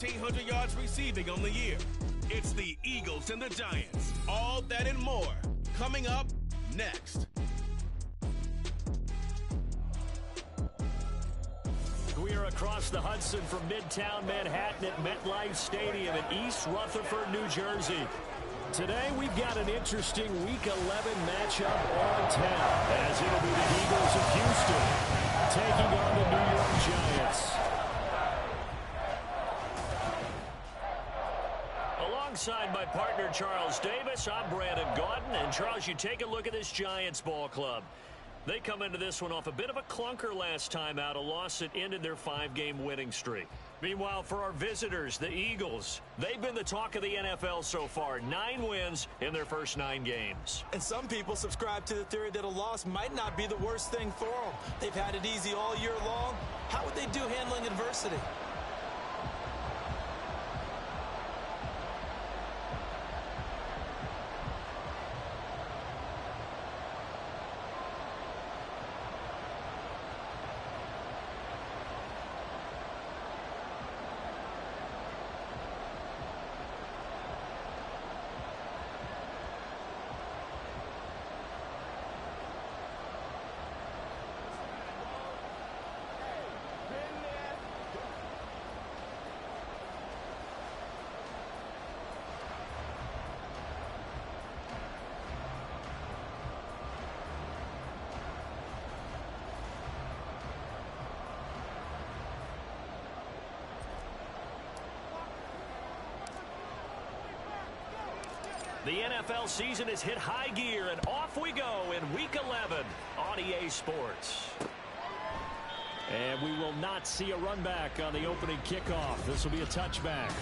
1,800 yards receiving on the year. It's the Eagles and the Giants. All that and more coming up next. We are across the Hudson from Midtown Manhattan at MetLife Stadium in East Rutherford, New Jersey. Today we've got an interesting Week 11 matchup on tap, as it'll be the Eagles of Houston taking on the New York Giants. Alongside my partner Charles Davis, I'm Brandon Gaudin. And Charles, you take a look at this Giants ball club. They come into this one off a bit of a clunker last time out, a loss that ended their 5-game winning streak. Meanwhile, for our visitors, the Eagles, they've been the talk of the NFL so far. 9 wins in their first 9 games. And some people subscribe to the theory that a loss might not be the worst thing for them. They've had it easy all year long. How would they do handling adversity? The NFL season has hit high gear, and off we go in Week 11 on EA Sports. And we will not see a run back on the opening kickoff. This will be a touchback.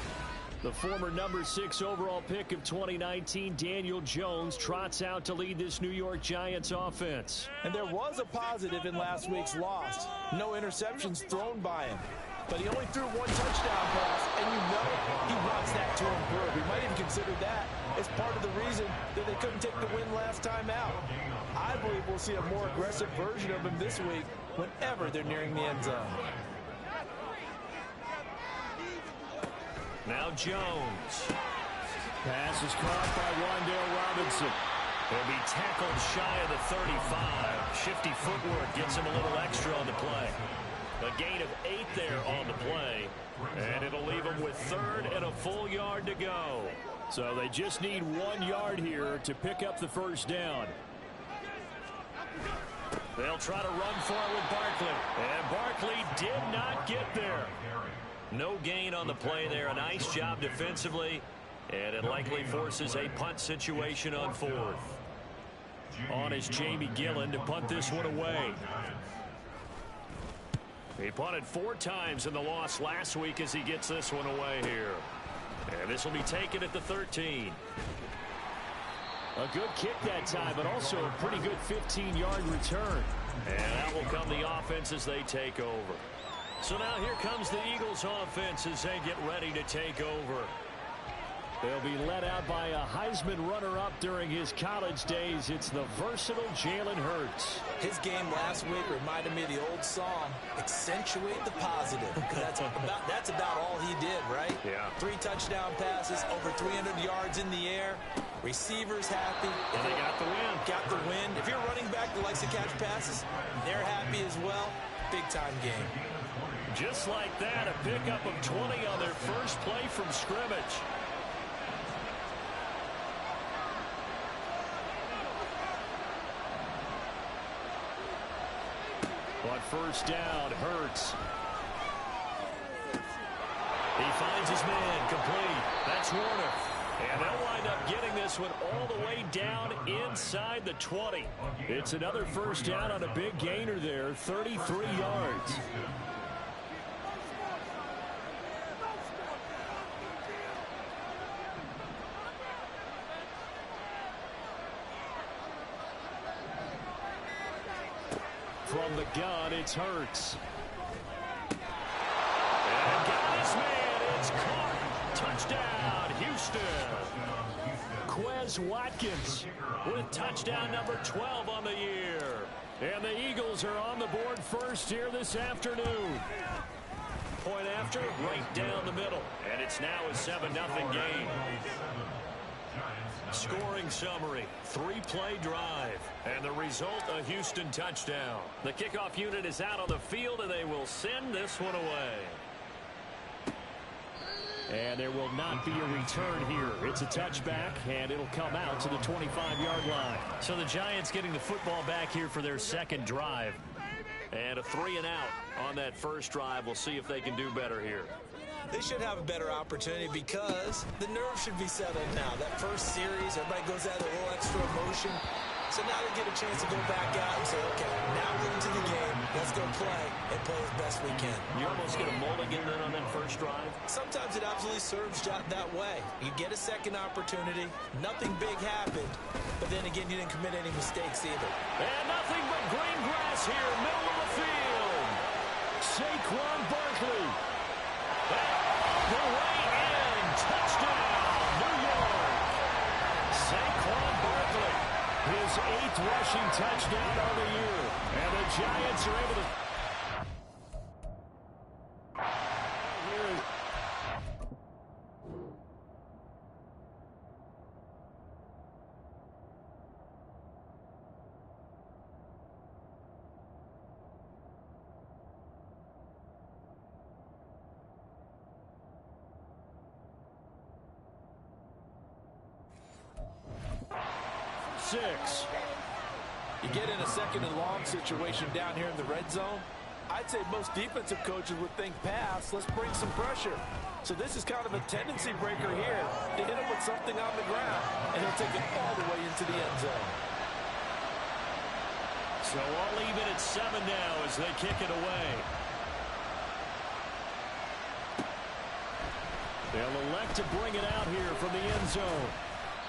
The former number 6 overall pick of 2019, Daniel Jones, trots out to lead this New York Giants offense. And there was a positive in last week's loss. No interceptions thrown by him. But he only threw 1 touchdown pass, and you know he wants that to improve. We might even consider that as part of the reason that they couldn't take the win last time out. I believe we'll see a more aggressive version of him this week whenever they're nearing the end zone. Now Jones. Pass is caught by Wan'Dale Robinson. He'll be tackled shy of the 35. Shifty footwork gets him a little extra on the play. A gain of 8 there on the play, and it'll leave them with 3rd and a full yard to go. So they just need 1 yard here to pick up the first down. They'll try to run for it with Barkley, and Barkley did not get there. No gain on the play there. A nice job defensively, and it likely forces a punt situation on 4th. On is Jamie Gillen to punt this one away. He punted 4 times in the loss last week as he gets this one away here. And this will be taken at the 13. A good kick that time, but also a pretty good 15-yard return. And that will come the offense as they take over. So now here comes the Eagles offense as they get ready to take over. They'll be led out by a Heisman runner-up during his college days. It's the versatile Jalen Hurts. His game last week reminded me of the old song, accentuate the positive. That's about all he did, right? Yeah. 3 touchdown passes, over 300 yards in the air. Receivers happy. And they got the win. Got the win. If you're a running back that likes to catch passes, they're happy as well. Big-time game. Just like that, a pickup of 20 on their first play from scrimmage. But first down, Hurts. He finds his man, complete. That's Warner. And they'll wind up getting this one all the way down inside the 20. It's another first down on a big gainer there, 33 yards. From the gun, it's Hurts. And got his man. It's caught. Touchdown, Houston. Quez Watkins with touchdown number 12 on the year. And the Eagles are on the board first here this afternoon. Point after. after, right down the middle. And it's now a 7-0 game. Scoring summary, 3-play drive. And the result, a Houston touchdown. The kickoff unit is out on the field, and they will send this one away. And there will not be a return here. It's a touchback, and it'll come out to the 25-yard line. So the Giants getting the football back here for their second drive. And a 3-and-out on that first drive. We'll see if they can do better here. They should have a better opportunity because the nerves should be settled now. That first series, everybody goes out with a little extra emotion. So now they get a chance to go back out and say, okay, now we're into the game. Let's go play and play as best we can. You almost get a mulligan then on that first drive? Sometimes it absolutely serves that way. You get a second opportunity. Nothing big happened. But then again, you didn't commit any mistakes either. And nothing but green grass here, middle of the field. Saquon Barkley. The way in. Touchdown, New York. Saquon Barkley. His 8th rushing touchdown of the year. And the Giants are able to... You get in a second and long situation down here in the red zone. I'd say most defensive coaches would think pass, let's bring some pressure. So this is kind of a tendency breaker here to hit him with something on the ground, and he'll take it all the way into the end zone. So all even at 7 now as they kick it away. They'll elect to bring it out here from the end zone.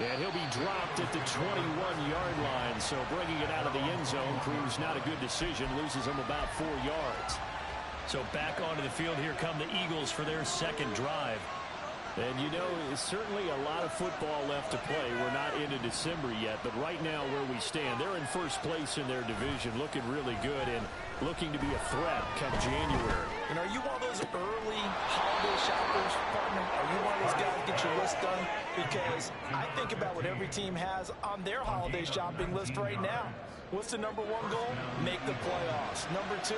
And he'll be dropped at the 21-yard line. So bringing it out of the end zone proves not a good decision. Loses him about 4 yards. So back onto the field here come the Eagles for their second drive. And, you know, certainly a lot of football left to play. We're not into December yet, but right now where we stand, they're in first place in their division, looking really good and looking to be a threat come January. And are you one of those early holiday shoppers, partner? Are you one of those guys get your list done? Because I think about what every team has on their holiday shopping list right now. What's the number 1 goal? Make the playoffs. Number 2,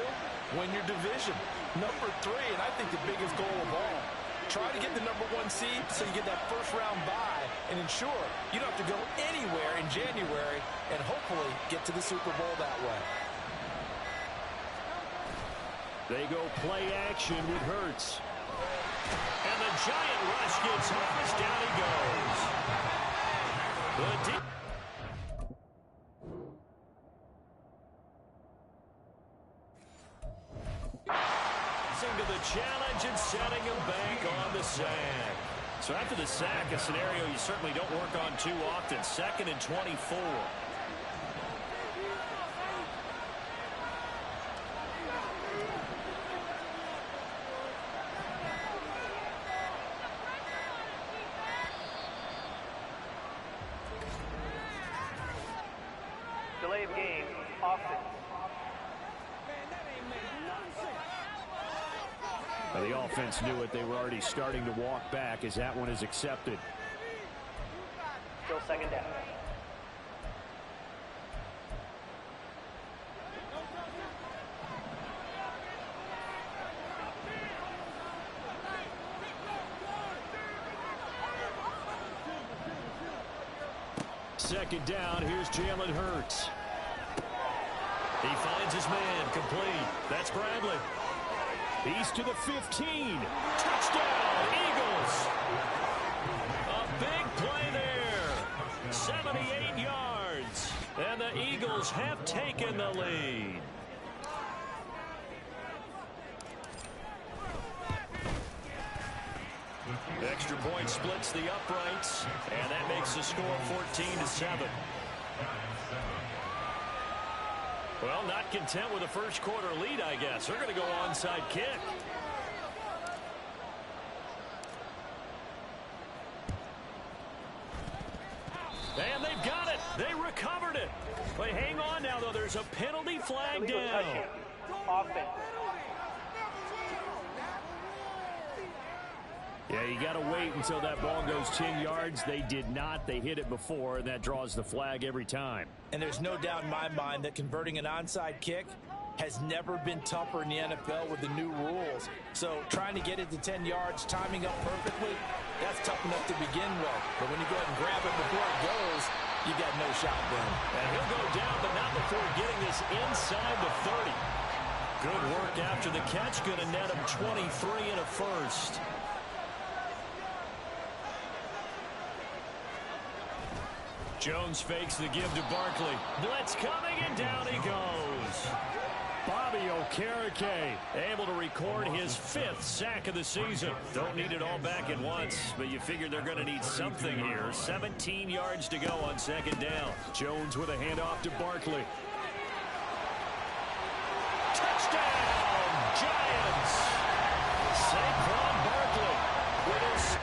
win your division. Number 3, and I think the biggest goal of all, try to get the number 1 seed so you get that first-round bye and ensure you don't have to go anywhere in January and hopefully get to the Super Bowl that way. They go play action with Hurts. And the giant rush gets Hurts. Down he goes. The deep. To the challenge and setting him back on the sack. So after the sack, a scenario you certainly don't work on too often. 2nd and 24. Delay of game, offense. The offense knew it. They were already starting to walk back as that one is accepted. Still 2nd down. Second down. Here's Jalen Hurts. He finds his man complete. That's Bradley. He's to the 15. Touchdown, Eagles. A big play there. 78 yards. And the Eagles have taken the lead. Extra point splits the uprights. And that makes the score 14-7. Well, not content with a first quarter lead, I guess. They're going to go onside kick. And they've got it. They recovered it. But hang on now, though. There's a penalty flag down. Offense. Yeah, you got to wait until that ball goes 10 yards. They did not. They hit it before, and that draws the flag every time. And there's no doubt in my mind that converting an onside kick has never been tougher in the NFL with the new rules. So trying to get it to 10 yards, timing up perfectly, that's tough enough to begin with. But when you go ahead and grab it before it goes, you got no shot then. And he'll go down, but not before getting this inside the 30. Good work after the catch. Going to net him 23 and a first. Jones fakes the give to Barkley. Blitz coming, and down he goes. Bobby Okereke able to record his 5th sack of the season. Don't need it all back at once, but you figure they're going to need something here. 17 yards to go on second down. Jones with a handoff to Barkley. Touchdown, Giants! Saquon Barkley with his...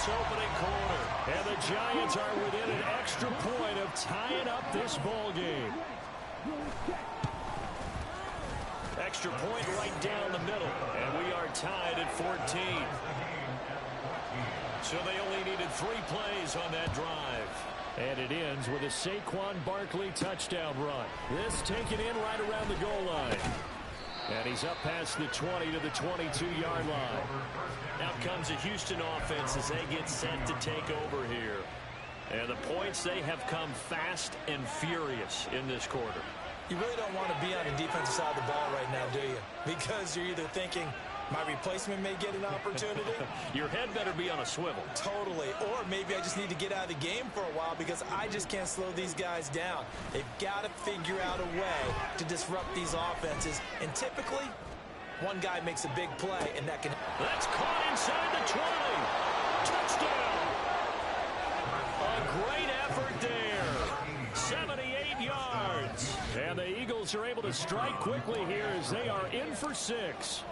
opening quarter, and the Giants are within an extra point of tying up this ball game. Extra point right down the middle, and we are tied at 14. So they only needed 3 plays on that drive. And it ends with a Saquon Barkley touchdown run. This taken in right around the goal line. And he's up past the 20 to the 22-yard line. Out comes a Houston offense as they get set to take over here. And the points, they have come fast and furious in this quarter. You really don't want to be on the defensive side of the ball right now, do you? Because you're either thinking, my replacement may get an opportunity. Your head better be on a swivel. Totally. Or maybe I just need to get out of the game for a while because I just can't slow these guys down. They've got to figure out a way to disrupt these offenses. And typically, one guy makes a big play, and that can... That's caught inside the 20. Touchdown. A great effort there. 78 yards. And the Eagles are able to strike quickly here as they are in for 6.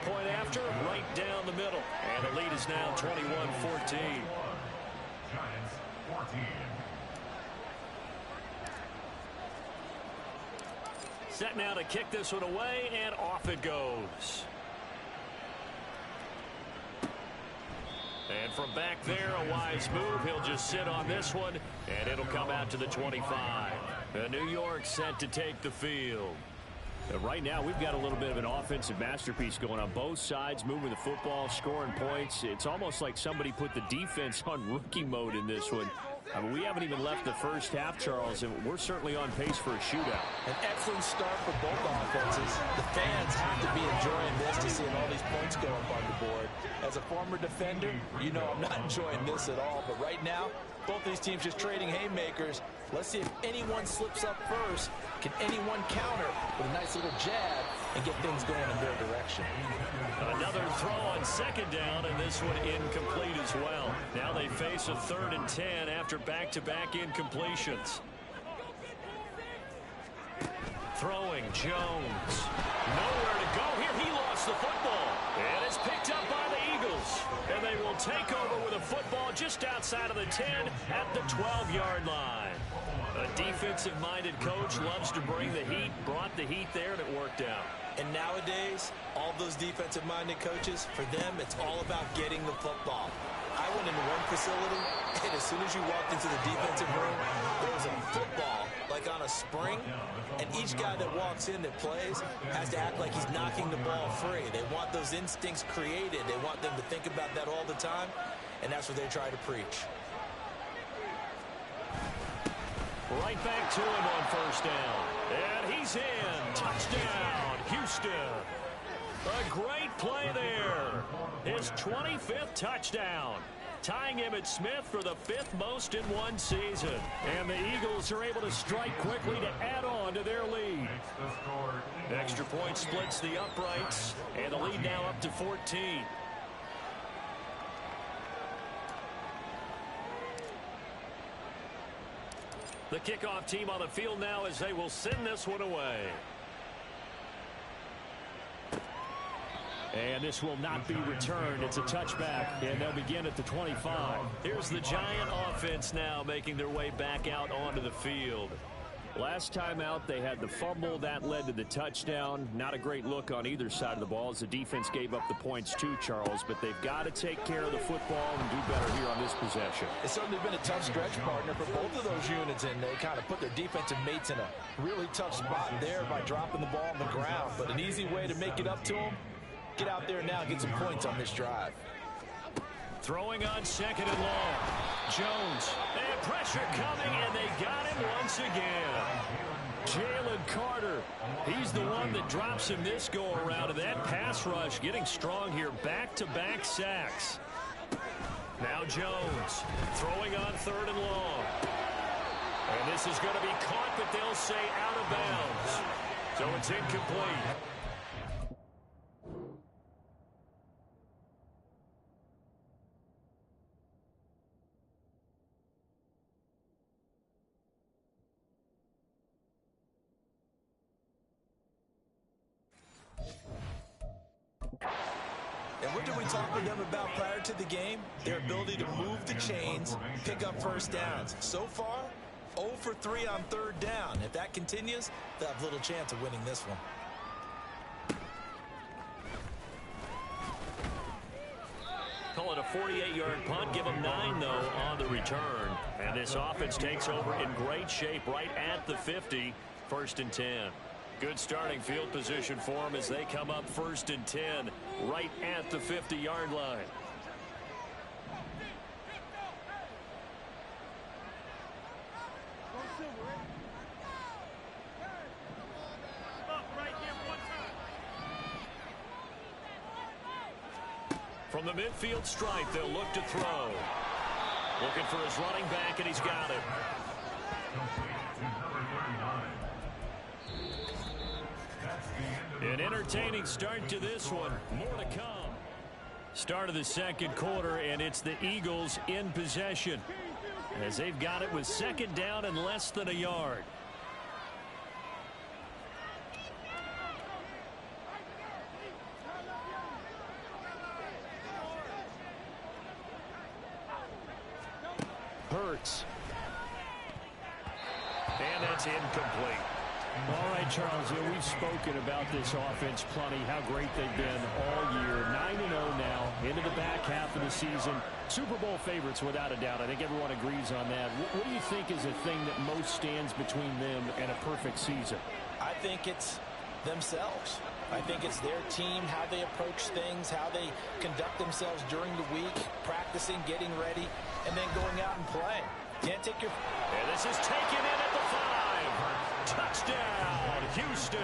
Point after, right down the middle. And the lead is now 21-14. Set now to kick this one away, and off it goes. And from back there, a wise move. He'll just sit on this one, and it'll come out to the 25. The New York set to take the field. Right now, we've got a little bit of an offensive masterpiece going on both sides, moving the football, scoring points. It's almost like somebody put the defense on rookie mode in this one. I mean, we haven't even left the first half, Charles, and we're certainly on pace for a shootout. An excellent start for both offenses. The fans have to be enjoying this to see all these points go up on the board. As a former defender, you know I'm not enjoying this at all, but right now, both these teams just trading haymakers. Let's see if anyone slips up first. Can anyone counter with a nice little jab and get things going in their direction? Another throw on second down, and this one incomplete as well. Now they face a 3rd and 10 after back-to-back incompletions. Throwing, Jones. Nowhere to go here. He lost the football. And it's picked up by the Eagles. And they will take over with a football just outside of the 10 at the 12-yard line. A defensive-minded coach loves to bring the heat, brought the heat there, and it worked out. And nowadays, all those defensive-minded coaches, for them, it's all about getting the football. I went into one facility, and as soon as you walked into the defensive room, there was a football, like on a spring, and each guy that walks in that plays has to act like he's knocking the ball free. They want those instincts created. They want them to think about that all the time, and that's what they try to preach. Right back to him on first down. And he's in. Touchdown, Houston. A great play there. His 25th touchdown. Tying Emmitt Smith for the 5th most in one season. And the Eagles are able to strike quickly to add on to their lead. Extra point splits the uprights. And the lead now up to 14. The kickoff team on the field now as they will send this one away. And this will not be returned. It's a touchback, and they'll begin at the 25. Here's the Giant offense now making their way back out onto the field. Last time out, they had the fumble. That led to the touchdown. Not a great look on either side of the ball as the defense gave up the points too, Charles. But they've got to take care of the football and do better here on this possession. It's certainly been a tough stretch, partner, for both of those units, and they kind of put their defensive mates in a really tough spot there by dropping the ball on the ground. But an easy way to make it up to them, get out there now and get some points on this drive. Throwing on second and long. Jones. And pressure coming, and they got him once again. Jalen Carter. He's the one that drops him this go-around. And that pass rush getting strong here. Back-to-back sacks. Now Jones. Throwing on third and long. And this is going to be caught, but they'll say out of bounds. So it's incomplete. And what did we talk with them about prior to the game? Their ability to move the chains, pick up first downs. So far, 0 for 3 on third down. If that continues, they'll have little chance of winning this one. Call it a 48-yard punt. Give them 9, though, on the return. And this offense takes over in great shape right at the 50, 1st and 10. Good starting field position for them as they come up 1st and 10 right at the 50-yard line. From the midfield stripe, they'll look to throw. Looking for his running back, and he's got it. An entertaining start to this one. More to come. Start of the second quarter, and it's the Eagles in possession as they've got it with second down and less than a yard. Hurts. And that's incomplete. All right, Charles, we've spoken about this offense plenty, how great they've been all year. 9-0 now, into the back half of the season. Super Bowl favorites, without a doubt. I think everyone agrees on that. What do you think is the thing that most stands between them and a perfect season? I think it's themselves. I think it's their team, how they approach things, how they conduct themselves during the week, practicing, getting ready, and then going out and playing. Can't take your... And this is taken in at the 5. Touchdown, Houston.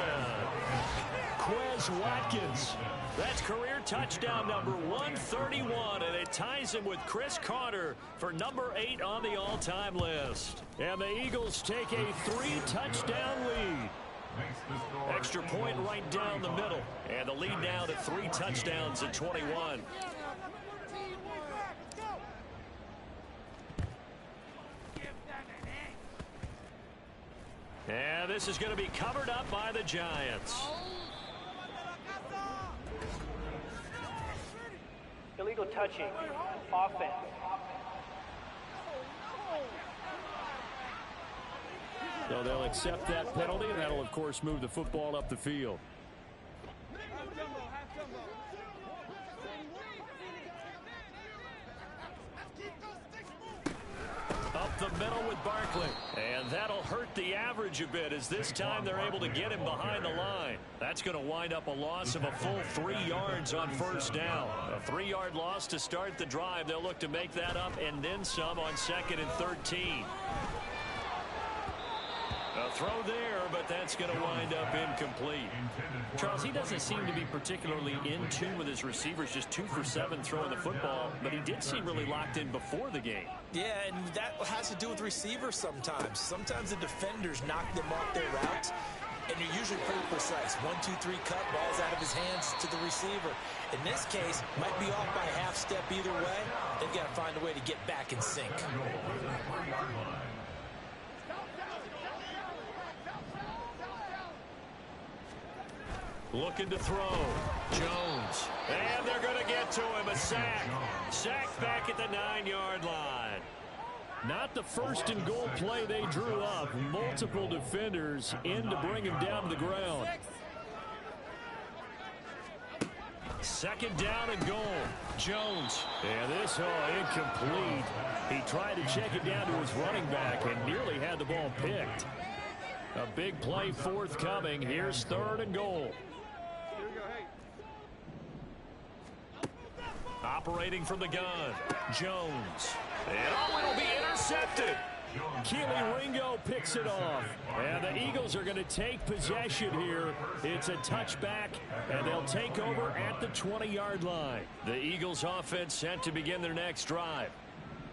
Quez Watkins. That's career touchdown number 131, and it ties him with Chris Carter for number 8 on the all-time list. And the Eagles take a 3-touchdown lead. Extra point right down the middle, and the lead now to 3 touchdowns at 21. And this is going to be covered up by the Giants. Illegal touching. Offense. So they'll accept that penalty, and that'll, of course, move the football up the field. Up the middle with Barkley. And that'll hurt the average a bit as this time they're able to get him behind the line. That's going to wind up a loss of a full 3 yards on first down. A 3-yard loss to start the drive. They'll look to make that up and then some on 2nd and 13. A throw there, but that's going to wind up incomplete. Charles, he doesn't seem to be particularly in tune with his receivers, just 2 for 7 throwing the football, but he did seem really locked in before the game. Yeah, and that has to do with receivers sometimes. Sometimes the defenders knock them off their routes, and you're usually pretty precise. 1, 2, 3 cut, ball's out of his hands to the receiver. In this case, might be off by a half step either way. They've got to find a way to get back in sync. Looking to throw. Jones. sack. Sacked back at the 9-yard line. Not the first and goal play they drew up. Multiple defenders in to bring him down to the ground. Second down and goal. Jones. And this incomplete. He tried to check it down to his running back and nearly had the ball picked. A big play forthcoming. Here's third and goal. Operating from the gun. Jones. And it'll be intercepted. Keely Ringo picks it off. And the Eagles are going to take possession here. It's a touchback, and they'll take over at the 20-yard line. The Eagles offense set to begin their next drive.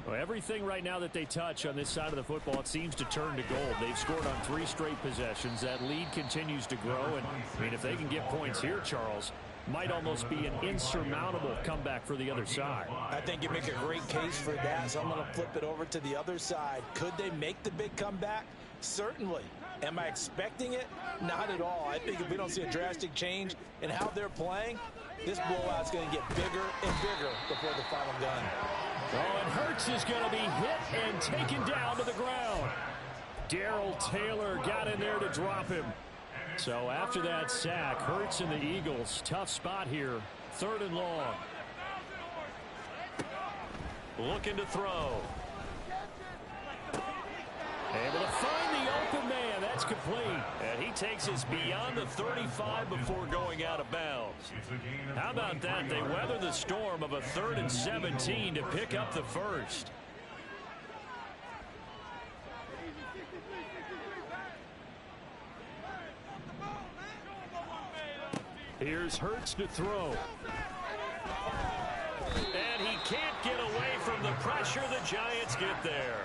Well, everything right now that they touch on this side of the football, it seems to turn to gold. They've scored on 3 straight possessions. That lead continues to grow. And, I mean, if they can get points here, Charles, might almost be an insurmountable comeback for the other side. I think you make a great case for that, so I'm going to flip it over to the other side. Could they make the big comeback? Certainly. Am I expecting it? Not at all. I think if we don't see a drastic change in how they're playing, this blowout's going to get bigger and bigger before the final gun. Oh, and Hurts is going to be hit and taken down to the ground. Darrell Taylor got in there to drop him. So after that sack, Hurts and the Eagles, tough spot here, 3rd and long. Looking to throw. Able to find the open man. That's complete. And he takes us beyond the 35 before going out of bounds. How about that? They weather the storm of a 3rd and 17 to pick up the first. Here's Hurts to throw. And he can't get away from the pressure. The Giants get there.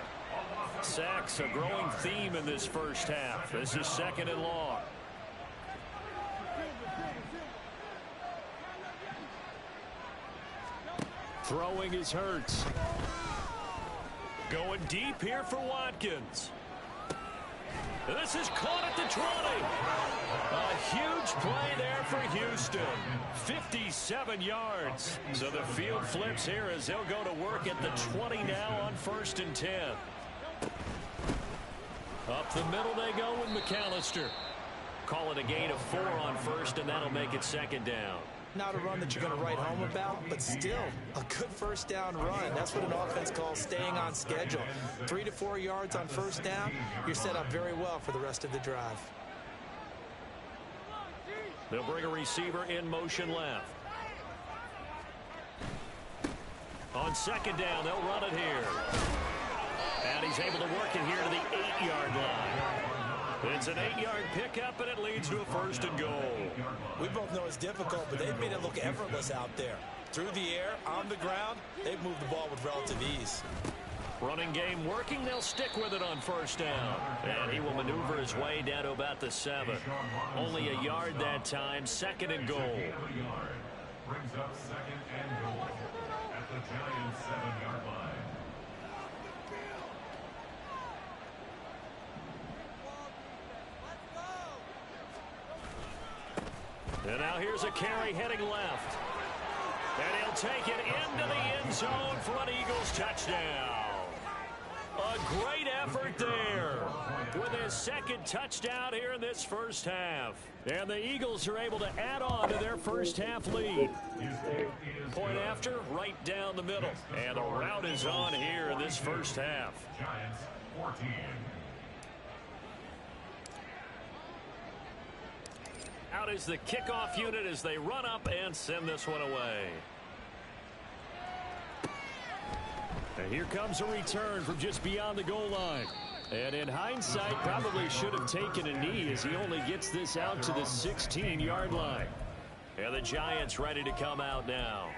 Sacks, a growing theme in this first half. This is 2nd and long. Throwing is Hurts. Going deep here for Watkins. This is caught at the 20. A huge play there for Houston. 57 yards. So the field flips here as they'll go to work at the 20 now on 1st and 10. Up the middle they go with McAllister. Call it a gain of 4 on 1st, and that'll make it 2nd down. Not a run that you're going to write home about, but still a good 1st down run. That's what an offense calls staying on schedule. 3 to 4 yards on 1st down, you're set up very well for the rest of the drive. They'll bring a receiver in motion left. On 2nd down, they'll run it here. And he's able to work it here to the 8-yard line. It's an 8-yard pickup, and it leads to a 1st and goal. We both know it's difficult, but they've made it look effortless out there. Through the air, on the ground, they've moved the ball with relative ease. Running game working. They'll stick with it on 1st down. And he will maneuver his way down to about the 7. Only a yard that time. 2nd and goal. Brings up 2nd and goal at the Giants' 7-yard line. And now here's a carry heading left. And he'll take it into the end zone for an Eagles touchdown. A great effort there with his 2nd touchdown here in this first half. And the Eagles are able to add on to their first half lead. Point after, right down the middle. And the route is on here in this first half. Giants 14. Out is the kickoff unit as they run up and send this one away. And here comes a return from just beyond the goal line. And in hindsight, probably should have taken a knee as he only gets this out to the 16-yard line. And the Giants ready to come out now.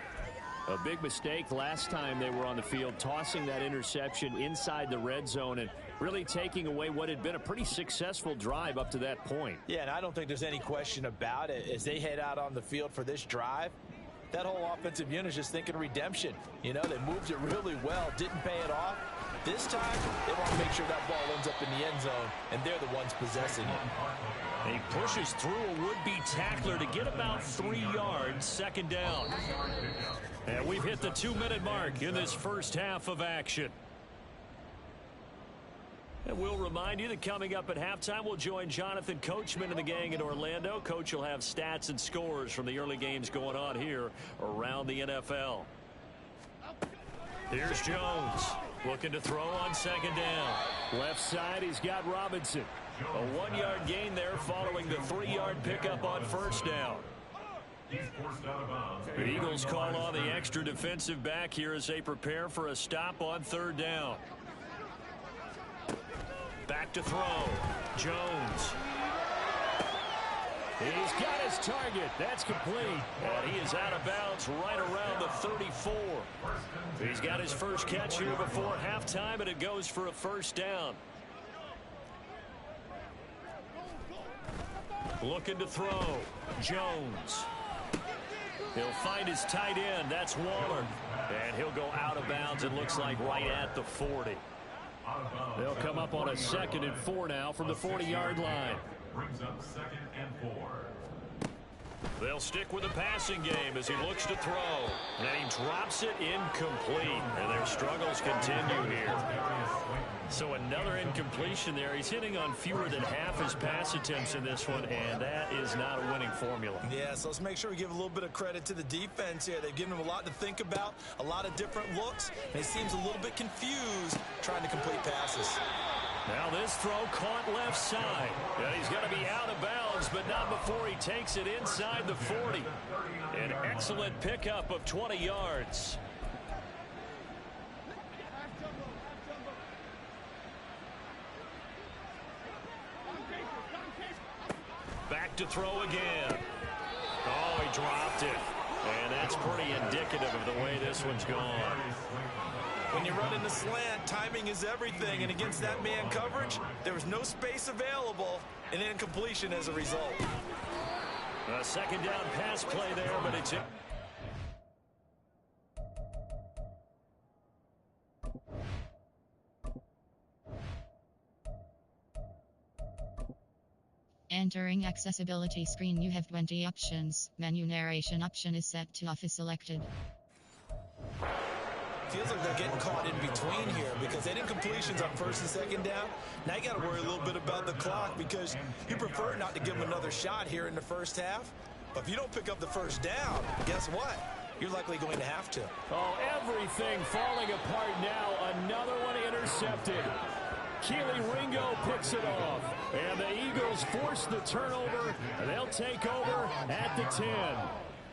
A big mistake last time they were on the field, tossing that interception inside the red zone and really taking away what had been a pretty successful drive up to that point. Yeah, and I don't think there's any question about it. As they head out on the field for this drive, that whole offensive unit is just thinking redemption. You know, they moved it really well, didn't pay it off, This time, they want to make sure that ball ends up in the end zone, and they're the ones possessing it. He pushes through a would-be tackler to get about 3 yards, second down. And we've hit the 2-minute mark in this first half of action. And we'll remind you that coming up at halftime, we'll join Jonathan Coachman and the gang in Orlando. Coach will have stats and scores from the early games going on here around the NFL. Here's Jones looking to throw on second down. Left side, he's got Robinson. A 1-yard gain there following the 3-yard pickup on first down. The Eagles call on the extra defensive back here as they prepare for a stop on third down. Back to throw. Jones. He's got his target. That's complete. And he is out of bounds right around the 34. He's got his first catch here before halftime, and it goes for a first down. Looking to throw. Jones. He'll find his tight end. That's Waller. And he'll go out of bounds, it looks like, right at the 40. They'll come up on a 2nd and 4 now from the 40-yard line. Brings up 2nd and 4. They'll stick with the passing game as he looks to throw. And he drops it incomplete. And their struggles continue here. So another incompletion there. He's hitting on fewer than half his pass attempts in this one, and that is not a winning formula. Yeah, so let's make sure we give a little bit of credit to the defense here. They've given him a lot to think about, a lot of different looks, and he seems a little bit confused trying to complete passes. Now this throw caught left side. And he's going to be out of bounds, but not before he takes it inside the 40. An excellent pickup of 20 yards. Back to throw again. Oh, he dropped it. And that's pretty indicative of the way this one's gone. When you run in the slant, timing is everything, and against that man coverage, there was no space available, and incompletion as a result. A second down pass play there, but it's it. Entering accessibility screen, you have 20 options. Menu narration option is set to off is selected. Feels like they're getting caught in between here because they didn't completions on first and second down. Now you got to worry a little bit about the clock because you prefer not to give them another shot here in the first half. But if you don't pick up the first down, guess what? You're likely going to have to. Oh, everything falling apart now. Another one intercepted. Keely Ringo picks it off. And the Eagles force the turnover. And they'll take over at the 10.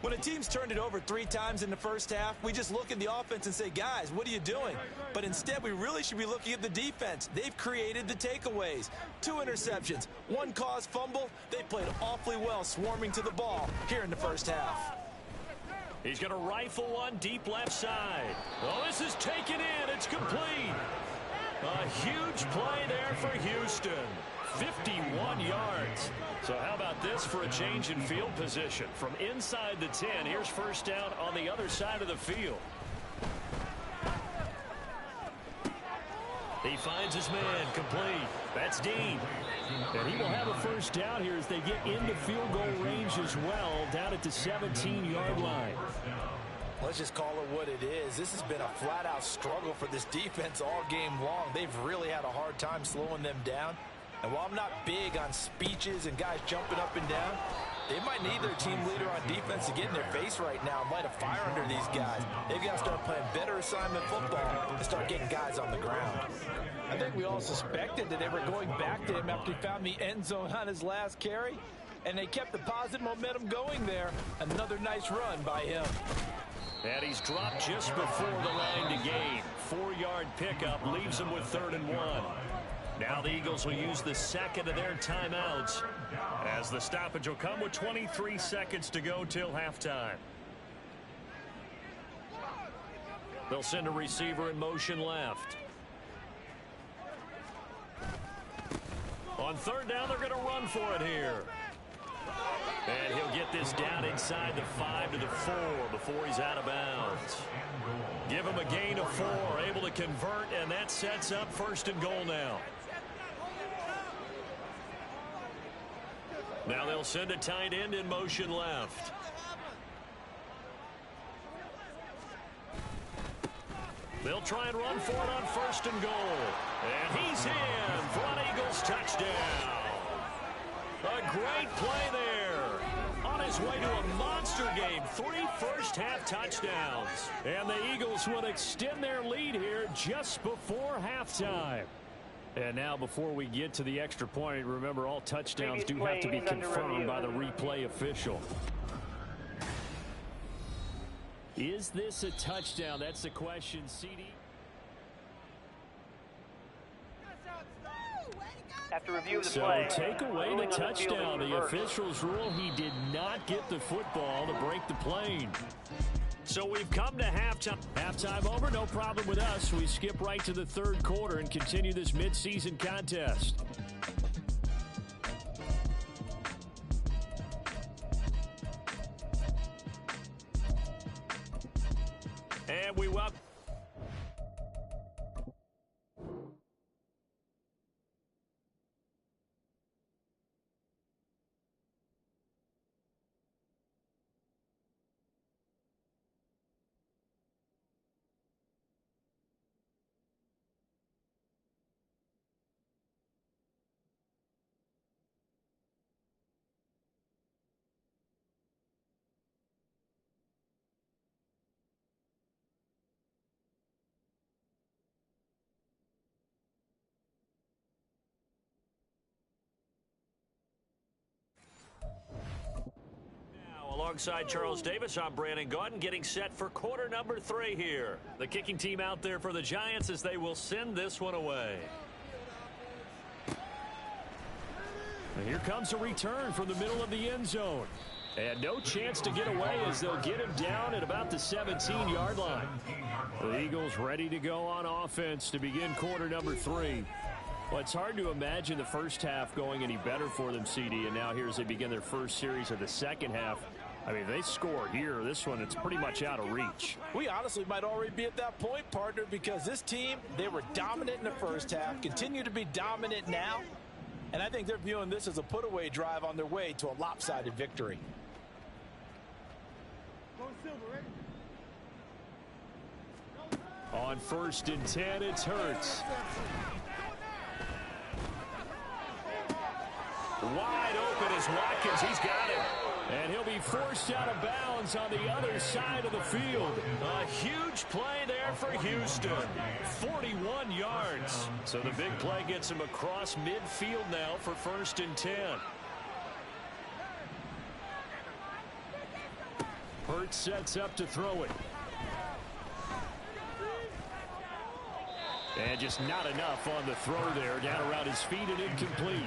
When a team's turned it over 3 times in the first half, we just look at the offense and say, guys, what are you doing? But instead, we really should be looking at the defense. They've created the takeaways. 2 interceptions, 1 caused fumble. They played awfully well swarming to the ball here in the first half. He's going to rifle one deep left side. Oh, this is taken in. It's complete. A huge play there for Houston. 51 yards. So how about this for a change in field position? From inside the 10, here's first down on the other side of the field. He finds his man, complete. That's Dean. And he will have a first down here as they get into field goal range as well, down at the 17-yard line. Let's just call it what it is. This has been a flat-out struggle for this defense all game long. They've really had a hard time slowing them down. And while I'm not big on speeches and guys jumping up and down, they might need their team leader on defense to get in their face right now and light a fire under these guys. They've got to start playing better assignment football and start getting guys on the ground. I think we all suspected that they were going back to him after he found the end zone on his last carry, and they kept the positive momentum going there. Another nice run by him. And he's dropped just before the line to gain. 4-yard pickup leaves him with 3rd and 1. Now the Eagles will use the second of their timeouts as the stoppage will come with 23 seconds to go till halftime. They'll send a receiver in motion left. On 3rd down, they're going to run for it here. And he'll get this down inside the 5 to the 4 before he's out of bounds. Give him a gain of 4, able to convert, and that sets up 1st and goal now. Now they'll send a tight end in motion left. They'll try and run for it on 1st and goal. And he's in for an Eagles touchdown. A great play there. On his way to a monster game. 3 first-half touchdowns. And the Eagles will extend their lead here just before halftime. And now before we get to the extra point, remember all touchdowns do have to be confirmed by the replay official. Is this a touchdown? That's the question, CD. After review of the So play, take away the touchdown. The reversed. officials rule he did not get the football to break the plane. So we've come to halftime. Halftime over, no problem with us. We skip right to the 3rd quarter and continue this midseason contest. And we welcome. Alongside Charles Davis, I'm Brandon Gaudin, getting set for quarter number 3 here. The kicking team out there for the Giants as they will send this one away. And here comes a return from the middle of the end zone. And no chance to get away as they'll get him down at about the 17-yard line. The Eagles ready to go on offense to begin quarter number 3. Well, it's hard to imagine the first half going any better for them, CD. And now here as they begin their first series of the second half. I mean, they score here. This one, it's pretty much out of reach. We honestly might already be at that point, partner, because this team, they were dominant in the first half, continue to be dominant now, and I think they're viewing this as a put-away drive on their way to a lopsided victory. On 1st and 10, it's Hurts. Wide open is Watkins. He's got it. And he'll be forced out of bounds on the other side of the field. A huge play there for Houston. 41 yards. So the big play gets him across midfield now for 1st and 10. Hurts sets up to throw it. And just not enough on the throw there. Down around his feet and incomplete.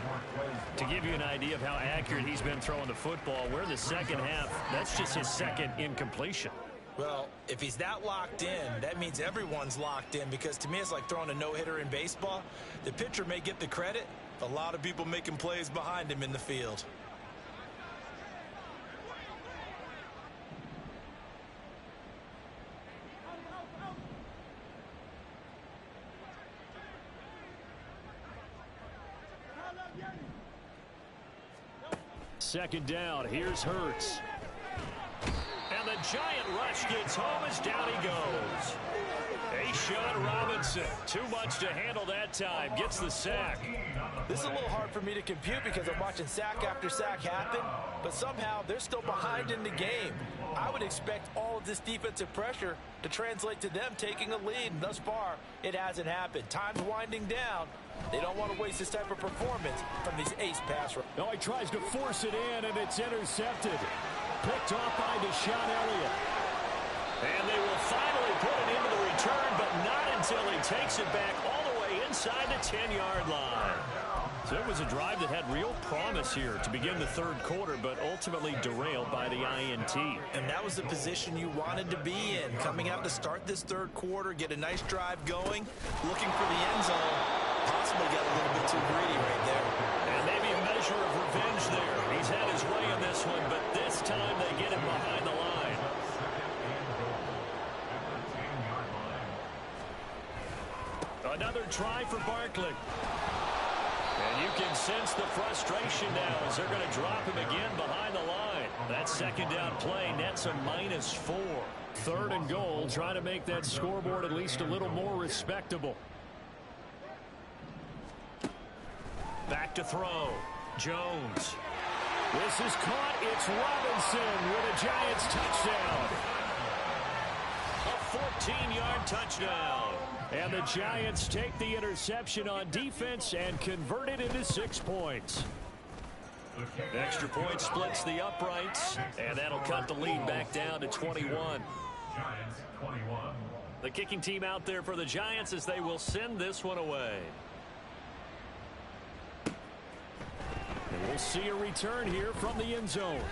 To give you an idea of how accurate he's been throwing the football, we're in the second half. That's just his 2nd incompletion. Well, if he's that locked in, that means everyone's locked in, because to me it's like throwing a no-hitter in baseball. The pitcher may get the credit, a lot of people making plays behind him in the field. Second down, here's Hurts. And the giant rush gets home as down he goes. A'Shawn Robinson, too much to handle that time, gets the sack. This is a little hard for me to compute because I'm watching sack after sack happen, but somehow they're still behind in the game. I would expect all of this defensive pressure to translate to them taking a lead, and thus far, it hasn't happened. Time's winding down. They don't want to waste this type of performance from these ace pass rushers. No, he tries to force it in, and it's intercepted. Picked off by Deshaun Elliott. And they will finally put it into the return, but not until he takes it back all the way inside the 10-yard line. So it was a drive that had real promise here to begin the 3rd quarter, but ultimately derailed by the INT. And that was the position you wanted to be in. Coming out to start this 3rd quarter, get a nice drive going, looking for the end zone. Possibly got a little bit too greedy right there. And maybe a measure of revenge there. He's had his way in this one, but this time they get him behind the line. Another try for Barkley. And you can sense the frustration now as they're going to drop him again behind the line. That second down play nets a -4. 3rd and goal, trying to make that scoreboard at least a little more respectable. Back to throw. Jones. This is caught. It's Robinson with a Giants touchdown. A 14-yard touchdown. And the Giants take the interception on defense and convert it into 6 points. Extra point splits the uprights, and that'll cut the lead back down to 21. Giants 21. The kicking team out there for the Giants as they will send this one away. And we'll see a return here from the end zone.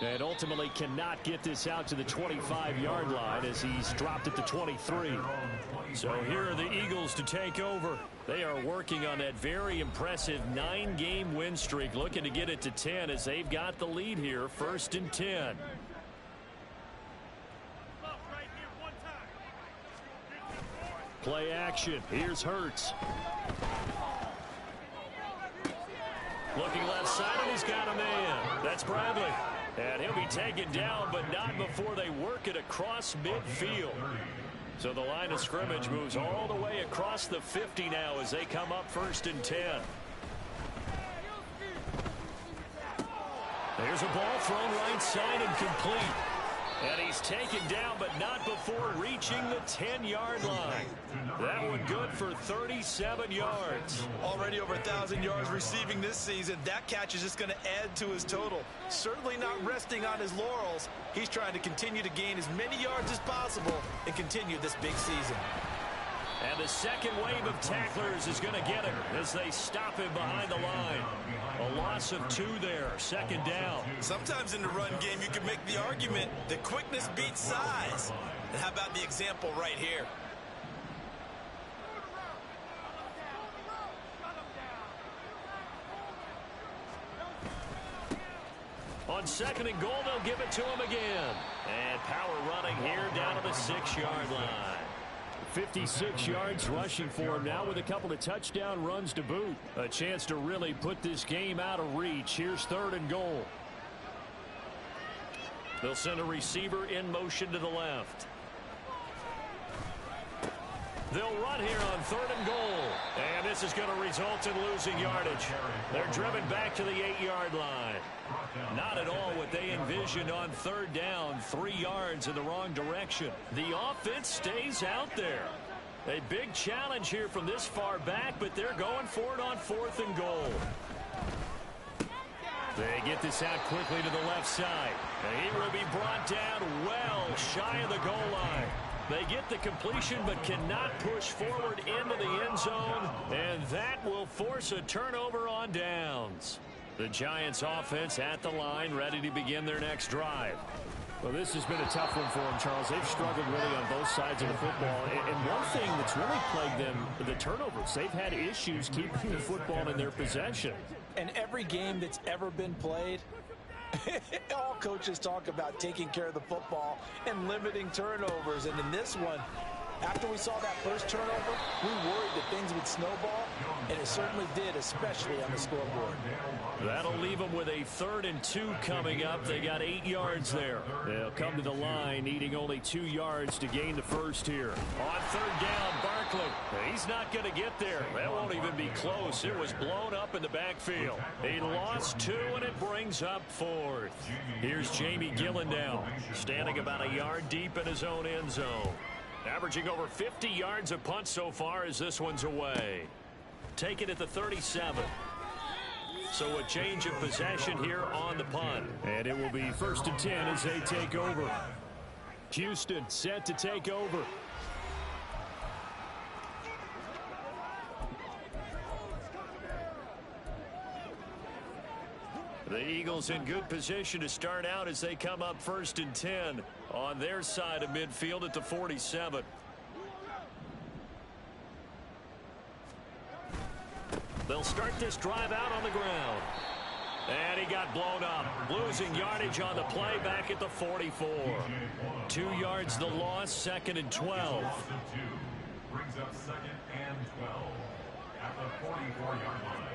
And ultimately cannot get this out to the 25-yard line as he's dropped at the 23. So here are the Eagles to take over. They are working on that very impressive 9-game win streak, looking to get it to 10 as they've got the lead here, 1st and 10. Play action. Here's Hurts. Looking left side, and he's got a man. That's Bradley. And he'll be taken down, but not before they work it across midfield. So the line of scrimmage moves all the way across the 50 now as they come up 1st and 10. There's a ball thrown right side and complete. And he's taken down, but not before reaching the 10-yard line. That one good for 37 yards. Already over 1,000 yards receiving this season. That catch is just going to add to his total. Certainly not resting on his laurels. He's trying to continue to gain as many yards as possible and continue this big season. And the second wave of tacklers is going to get him as they stop him behind the line. A loss of 2 there, 2nd down. Sometimes in the run game, you can make the argument that quickness beats size. And how about the example right here? On 2nd and goal, they'll give it to him again. And power running here down to the 6-yard line. 56 yards rushing for him now with a couple of touchdown runs to boot. A chance to really put this game out of reach. Here's 3rd and goal. They'll send a receiver in motion to the left. They'll run here on 3rd and goal. And this is going to result in losing yardage. They're driven back to the 8-yard line. Not at all what they envisioned on 3rd down. 3 yards in the wrong direction. The offense stays out there. A big challenge here from this far back, but they're going for it on 4th and goal. They get this out quickly to the left side. And he will be brought down well shy of the goal line. They get the completion but cannot push forward into the end zone, and that will force a turnover on downs. The Giants offense at the line, ready to begin their next drive. Well, this has been a tough one for them, Charles. They've struggled really on both sides of the football. And one thing that's really plagued them, the turnovers. They've had issues keeping the football in their possession. And every game that's ever been played, all coaches talk about taking care of the football and limiting turnovers. And in this one, after we saw that first turnover, we worried that things would snowball, and it certainly did, especially on the scoreboard. That'll leave them with a 3rd and 2 coming up. They got 8 yards there. They'll come to the line, needing only 2 yards to gain the first here. On 3rd down, Barkley. He's not going to get there. That won't even be close. It was blown up in the backfield. He lost 2, and it brings up 4th. Here's Jamie Gillen now, standing about a yard deep in his own end zone. Averaging over 50 yards a punt so far as this one's away. Take it at the 37. So a change of possession here on the punt. And it will be 1st and 10 as they take over. Houston set to take over. The Eagles in good position to start out as they come up 1st and 10 on their side of midfield at the 47. They'll start this drive out on the ground. And he got blown up, losing yardage on the play back at the 44. 2 yards the loss, 2nd and 12. Brings up 2nd and 12 at the 44-yard line.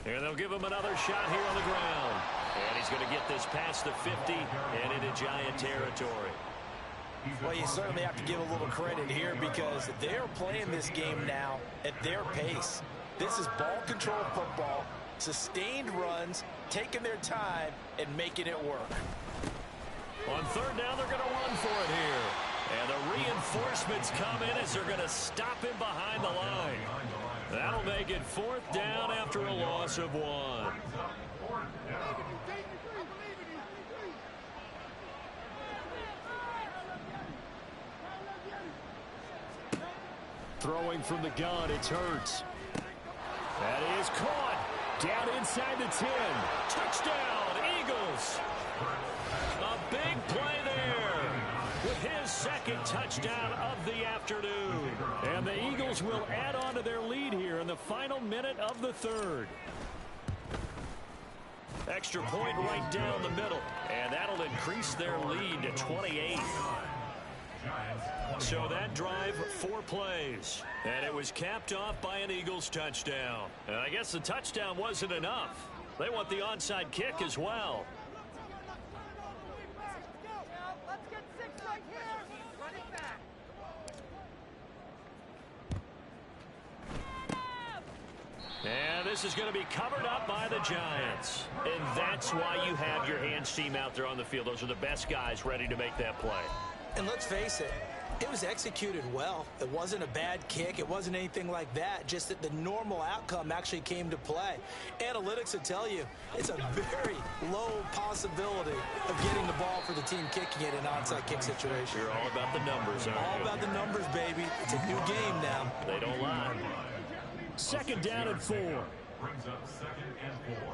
And they'll give him another shot here on the ground. And he's going to get this past the 50 and into Giant territory. Well, you certainly have to give a little credit here because they're playing this game now at their pace. This is ball control football, sustained runs, taking their time, and making it work. On 3rd down, they're going to run for it here. And the reinforcements come in as they're going to stop him behind the line. That'll make it 4th down after a loss of 1. Throwing from the gun, it's Hurts. That is caught. Down inside the 10. Touchdown, Eagles. A big play there with his 2nd touchdown of the afternoon. And the Eagles will add on to their lead here in the final minute of the 3rd. Extra point right down the middle. And that'll increase their lead to 28. So that drive, 4 plays. And it was capped off by an Eagles touchdown. And I guess the touchdown wasn't enough. They want the onside kick as well. Let's get 6 right here. Run it back. And this is going to be covered up by the Giants. And that's why you have your hands team out there on the field. Those are the best guys ready to make that play. And let's face it, it was executed well. It wasn't a bad kick. It wasn't anything like that. Just that the normal outcome actually came to play. Analytics will tell you it's a very low possibility of getting the ball for the team kicking it in an onside kick situation. You're all about the numbers, aren't all you? about the numbers, baby. It's a new game now. They don't lie. 2nd down and 4. Brings up 2nd and 4.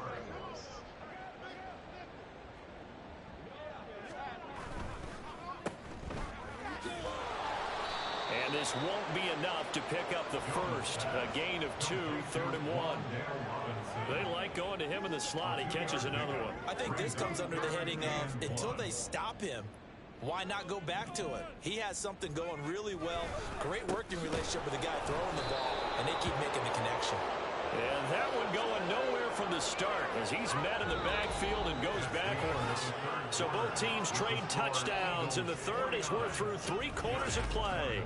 And this won't be enough to pick up the first. A gain of 2, 3rd and 1. They like going to him in the slot. He catches another one. I think this comes under the heading of until they stop him, why not go back to it? He has something going really well. Great working relationship with the guy throwing the ball, and they keep making the connection. And that one going nowhere from the start as he's met in the backfield and goes backwards. So both teams trade touchdowns in the 3rd as we're through 3 quarters of play.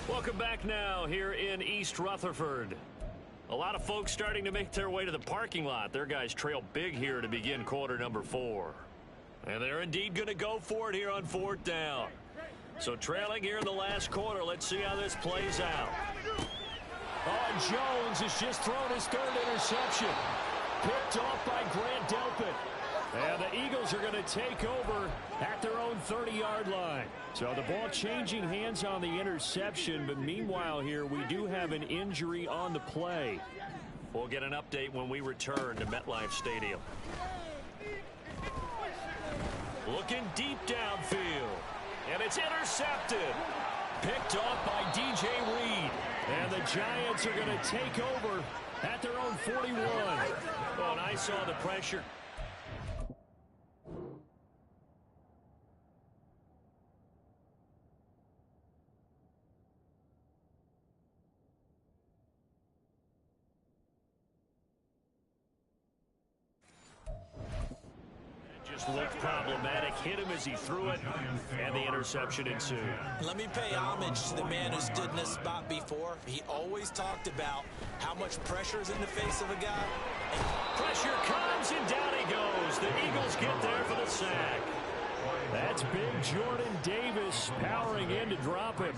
Welcome back now here in East Rutherford. A lot of folks starting to make their way to the parking lot. Their guys trail big here to begin quarter number 4. And they're indeed going to go for it here on 4th down. So trailing here in the last quarter, let's see how this plays out. Oh, and Jones has just thrown his 3rd interception. Picked off by Grant Delpit. And the Eagles are going to take over at their own 30-yard line. So the ball changing hands on the interception, but meanwhile here we do have an injury on the play. We'll get an update when we return to MetLife Stadium. Looking deep downfield. And it's intercepted. Picked off by DJ Reed. And the Giants are going to take over at their own 41. Oh, and I saw the pressure. Just looked problematic. Hit him as he threw it, and the interception ensued. Let me pay homage to the man who stood in this spot before. He always talked about how much pressure is in the face of a guy. Pressure comes, and down he goes. The Eagles get there for the sack. That's big Jordan Davis powering in to drop him.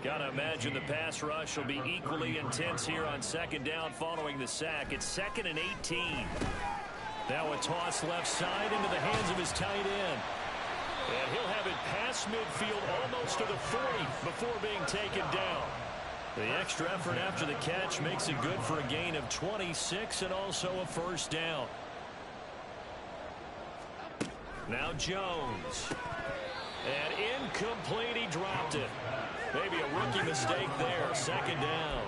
Gotta imagine the pass rush will be equally intense here on 2nd down following the sack. It's 2nd and 18. Now a toss left side into the hands of his tight end. And he'll have it past midfield almost to the 40 before being taken down. The extra effort after the catch makes it good for a gain of 26 and also a 1st down. Now Jones. And incomplete, he dropped it. Maybe a rookie mistake there, 2nd down.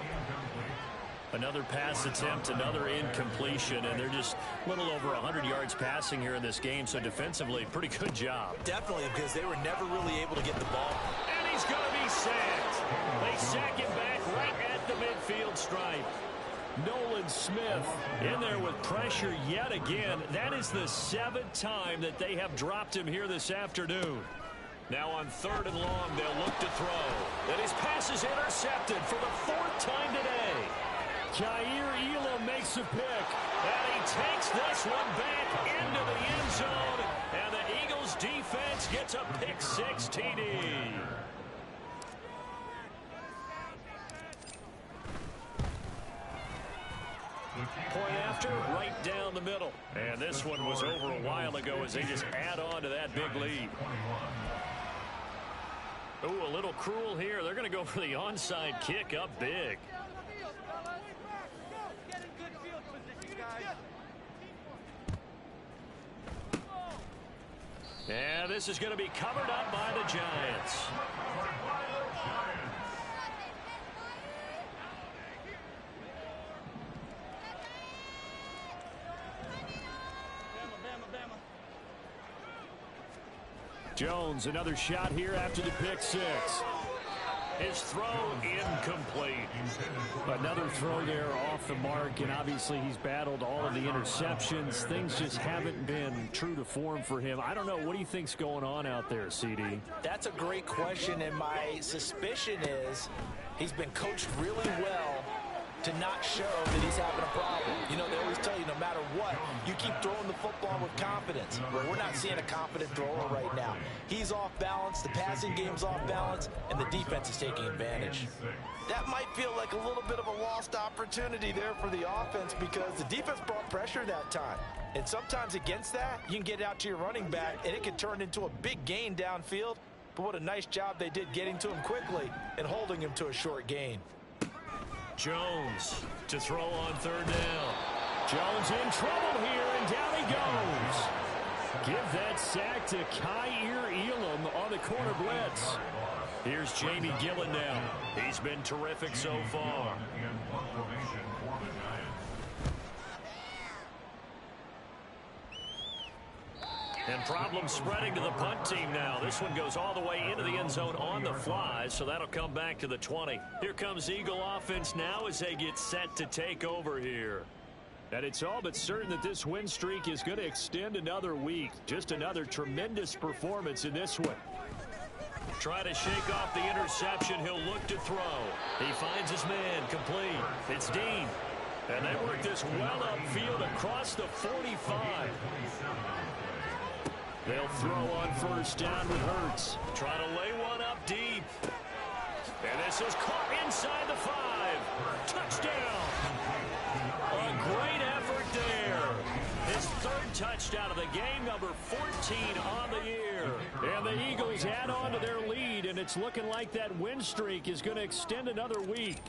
Another pass attempt, another incompletion, and they're just a little over 100 yards passing here in this game, so defensively, pretty good job. Definitely, because they were never really able to get the ball. And he's going to be sacked. They sack him back right at the midfield stripe. Nolan Smith in there with pressure yet again. That is the 7th time that they have dropped him here this afternoon. Now on 3rd and long, they'll look to throw. And his pass is intercepted for the 4th time today. Kaiir Elam makes a pick, and he takes this one back into the end zone, and the Eagles defense gets a pick-6 TD. Point after, right down the middle. And this one was over a while ago as they just add on to that big lead. Ooh, a little cruel here. They're going to go for the onside kick up big. And this is going to be covered up by the Giants. Jones, another shot here after the pick-6. His throw incomplete. Another throw there off the mark, and obviously he's battled all of the interceptions. Things just haven't been true to form for him. I don't know. What do you think's going on out there, CD? That's a great question, and my suspicion is he's been coached really well to not show that he's having a problem. You know, they always tell you no matter what, you keep throwing the football with confidence. Well, we're not seeing a confident thrower right now. He's off balance, the passing game's off balance, and the defense is taking advantage. That might feel like a little bit of a lost opportunity there for the offense because the defense brought pressure that time. And sometimes against that, you can get out to your running back, and it can turn into a big gain downfield. But what a nice job they did getting to him quickly and holding him to a short gain. Jones to throw on 3rd down. Jones in trouble here, and down he goes. Give that sack to Kaiir Elam on the corner blitz. Here's Jamie Gillen now. He's been terrific so far. And problems spreading to the punt team now. This one goes all the way into the end zone on the fly, so that'll come back to the 20. Here comes Eagle offense now as they get set to take over here. And it's all but certain that this win streak is going to extend another week. Just another tremendous performance in this one. Try to shake off the interception. He'll look to throw. He finds his man complete. It's Dean. And they work this well upfield across the 45. They'll throw on 1st down with Hurts. Try to lay one up deep. And this is caught inside the 5. Touchdown. A great effort there. His 3rd touchdown of the game, number 14 on the year. And the Eagles add on to their lead, and it's looking like that win streak is going to extend another week.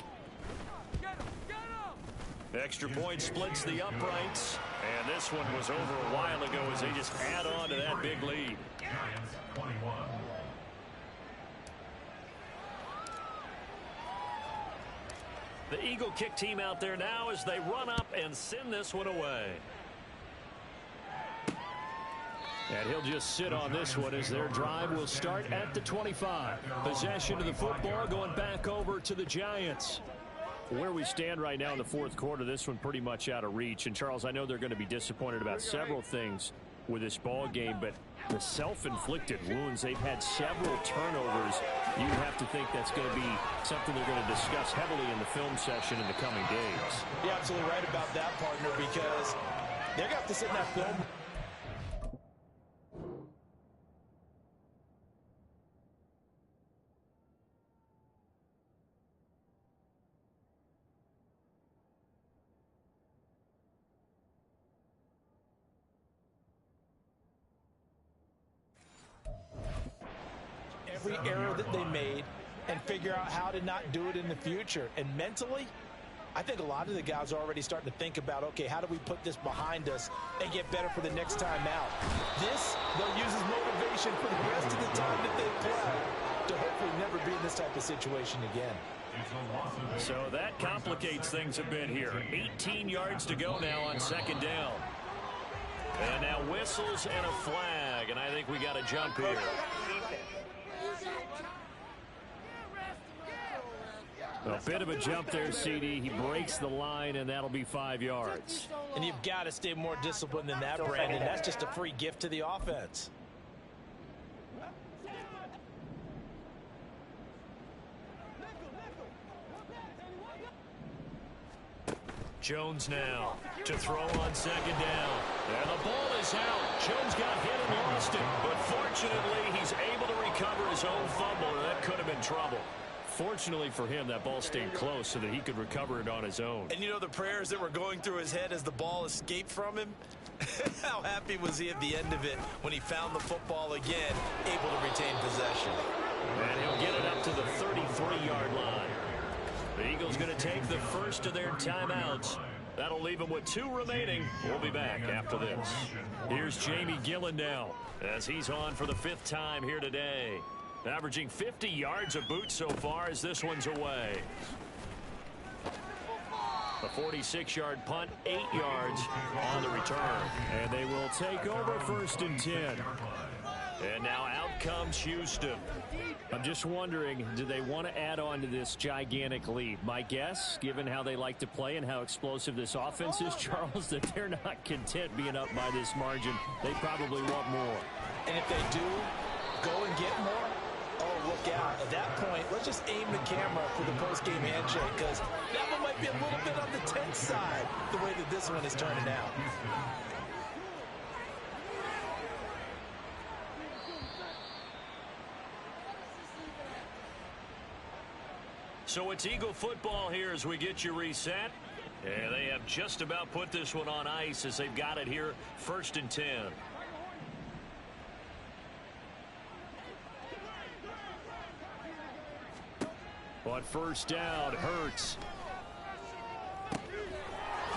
Extra point splits the uprights, and this one was over a while ago as they just add on to that big lead. The Eagle kick team out there now as they run up and send this one away. And he'll just sit on this one as their drive will start at the 25. Possession of the football going back over to the Giants. Where we stand right now in the 4th quarter, this one pretty much out of reach. And, Charles, I know they're going to be disappointed about several things with this ball game, but the self-inflicted wounds, they've had several turnovers. You have to think that's going to be something they're going to discuss heavily in the film session in the coming days. You're absolutely right about that, partner, because they're going to have to sit in that film. Every error that they made and figure out how to not do it in the future. And mentally, I think a lot of the guys are already starting to think about, okay, how do we put this behind us and get better for the next time out? This, they'll use as motivation for the rest of the time that they play to hopefully never be in this type of situation again. So that complicates things a bit here. 18 yards to go now on second down. And now whistles and a flag, and I think we got a jump here. A bit of a jump there, CD. He breaks the line, and that'll be 5 yards. And you've got to stay more disciplined than that, Brandon. That's just a free gift to the offense. Jones now to throw on second down. And the ball is out. Jones got hit and lost it. But fortunately, he's able to recover his own fumble, and that could have been trouble. Fortunately for him, that ball stayed close so that he could recover it on his own. And you know the prayers that were going through his head as the ball escaped from him? How happy was he at the end of it when he found the football again, able to retain possession? And he'll get it up to the 33-yard line. The Eagles going to take the first of their timeouts. That'll leave them with 2 remaining. We'll be back after this. Here's Jamie Gillen now, as he's on for the 5th time here today. Averaging 50 yards a boot so far as this one's away. A 46-yard punt, 8 yards on the return. And they will take over 1st and 10. And now out comes Houston. I'm just wondering, do they want to add on to this gigantic lead? My guess, given how they like to play and how explosive this offense is, Charles, that they're not content being up by this margin. They probably want more. And if they do go and get more, oh, look out. At that point, let's just aim the camera for the post-game handshake, because that one might be a little bit on the tense side, the way that this one is turning out. So it's Eagle football here as we get you reset. And they have just about put this one on ice as they've got it here, 1st and 10. On 1st down, Hurts.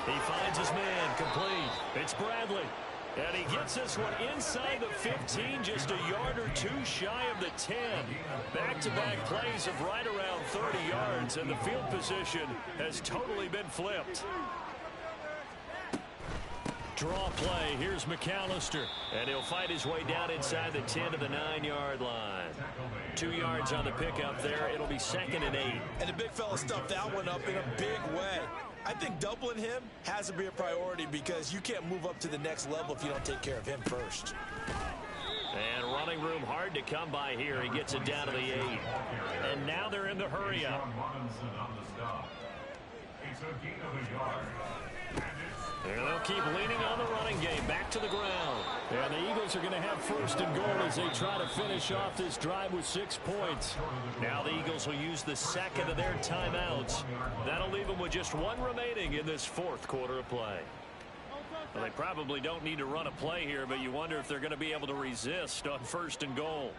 He finds his man, complete. It's Bradley. And he gets this one inside the 15, just a yard or 2 shy of the 10. Back-to-back plays of right around 30 yards, and the field position has totally been flipped. Draw play. Here's McAllister. And he'll fight his way down inside the 10 to the 9-yard line. 2 yards on the pickup there. It'll be 2nd and 8. And the big fella stuffed that one up in a big way. I think doubling him has to be a priority because you can't move up to the next level if you don't take care of him first. And running room hard to come by here. He gets it down to the 8. And now they're in the hurry up. And they'll keep leaning on the running game. Back to the ground. And the Eagles are going to have 1st and goal as they try to finish off this drive with 6 points. Now the Eagles will use the 2nd of their timeouts. That'll leave them with just 1 remaining in this 4th quarter of play. Well, they probably don't need to run a play here, but you wonder if they're going to be able to resist on 1st and goal.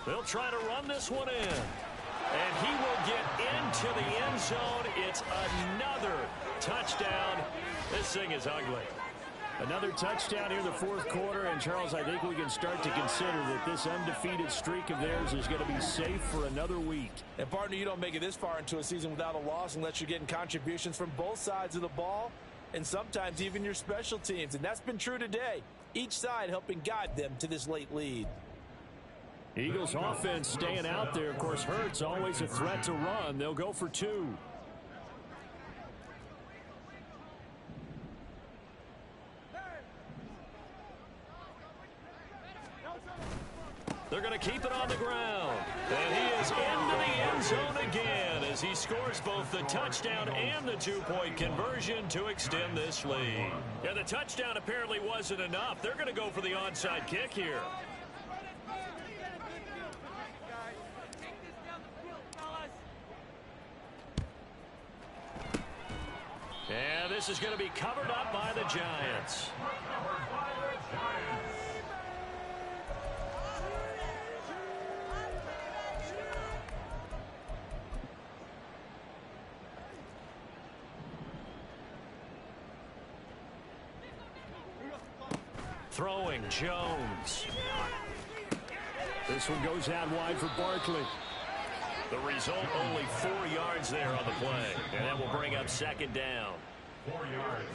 They'll try to run this one in. And he will get into the end zone. It's another touchdown. This thing is ugly. Another touchdown here in the 4th quarter. And, Charles, I think we can start to consider that this undefeated streak of theirs is going to be safe for another week. And, partner, you don't make it this far into a season without a loss unless you're getting contributions from both sides of the ball and sometimes even your special teams. And that's been true today. Each side helping guide them to this late lead. Eagles offense staying out there. Of course, Hurts always a threat to run. They'll go for 2. They're going to keep it on the ground. And he is into the end zone again as he scores both the touchdown and the 2-point conversion to extend this lead. Yeah, the touchdown apparently wasn't enough. They're going to go for the onside kick here. And this is going to be covered up by the Giants. Throwing Jones. This one goes out wide for Barkley. The result, only 4 yards there on the play. And that will bring up second down.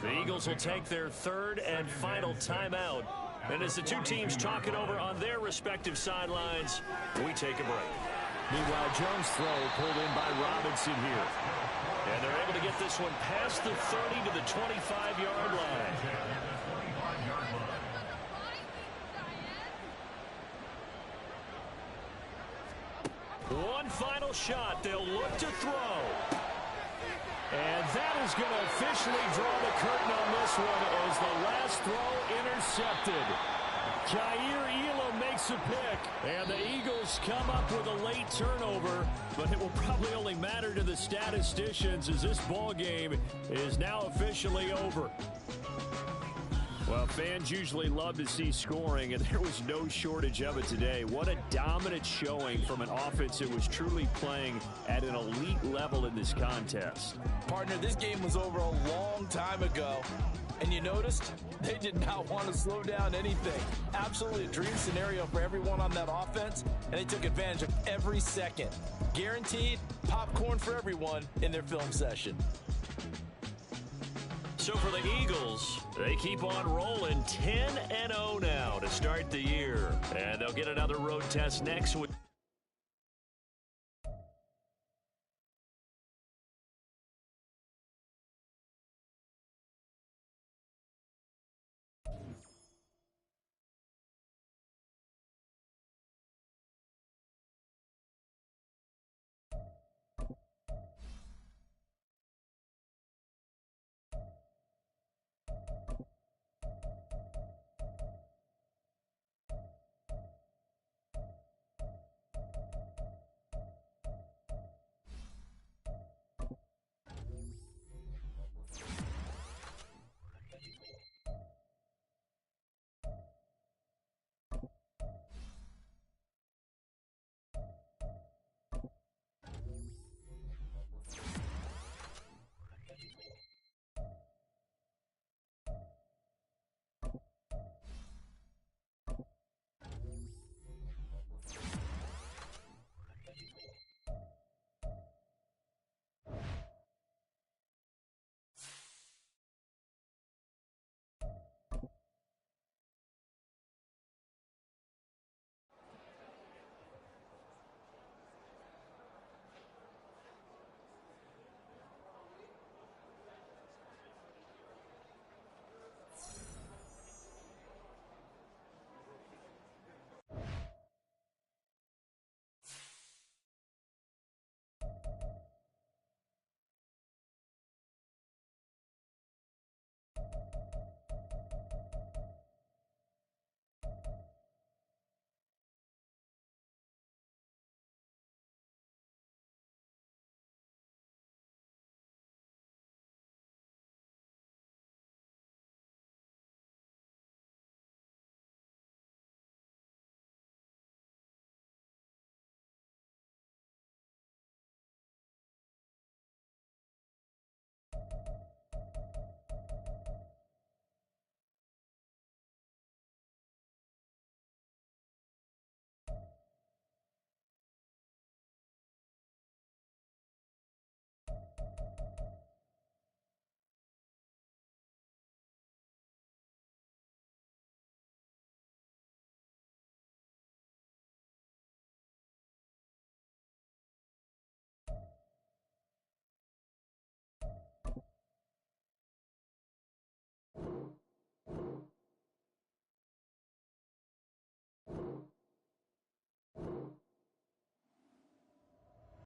The Eagles will take their third and final timeout. And as the two teams talk it over on their respective sidelines, we take a break. Meanwhile, Jones' throw pulled in by Robinson here. And they're able to get this one past the 30 to the 25-yard line. One final shot. They'll look to throw. And that is going to officially draw the curtain on this one as the last throw intercepted. Jair Elam makes a pick, and the Eagles come up with a late turnover, but it will probably only matter to the statisticians as this ball game is now officially over. Well, fans usually love to see scoring, and there was no shortage of it today. What a dominant showing from an offense that was truly playing at an elite level in this contest. Partner, this game was over a long time ago. And you noticed they did not want to slow down anything. Absolutely a dream scenario for everyone on that offense, and they took advantage of every second. Guaranteed popcorn for everyone in their film session. So for the Eagles, they keep on rolling 10-0 now to start the year. And they'll get another road test next week.